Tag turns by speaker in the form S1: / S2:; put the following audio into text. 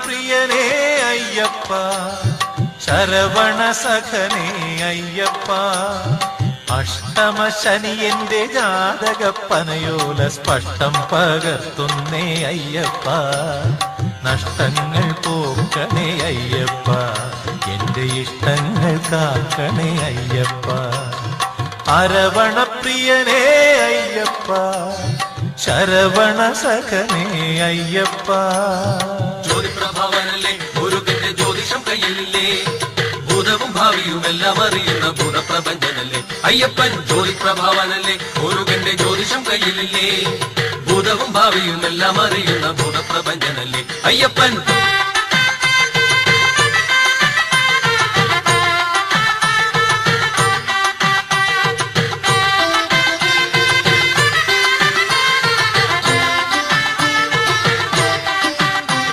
S1: പ്രിയനേ അയ്യപ്പ, ശരവണ സഖനേ അയ്യപ്പ, അഷ്ടമ ശനി എന്റെ ജാതകപ്പനയോല സ്പഷ്ടം പകർത്തുന്നേ അയ്യപ്പ, നഷ്ടങ്ങൾ പോക്കണേ അയ്യപ്പ, എന്റെ ഇഷ്ടങ്ങൾ കാക്കണേ അയ്യപ്പ. അരവണ പ്രിയനേ അയ്യപ്പ, ശരവണ സഖനേ അയ്യപ്പ.
S2: ജ്യോതിപ്രഭാവനല്ലേ മുരുകന്റെ ജ്യോതിഷം കയ്യിലില്ലേ, ഭൂതവും ഭാവിയുമെല്ലാം അറിയുന്ന ഭൂതപ്രപഞ്ചനല്ലേ അയ്യപ്പൻ. ജ്യോതിപ്രഭാവനല്ലേ മുരുകന്റെ ജ്യോതിഷം കയ്യിലില്ലേ, ഭൂതവും ഭാവിയുമെല്ലാം അറിയുന്ന ഭൂതപ്രപഞ്ചനല്ലേ അയ്യപ്പൻ.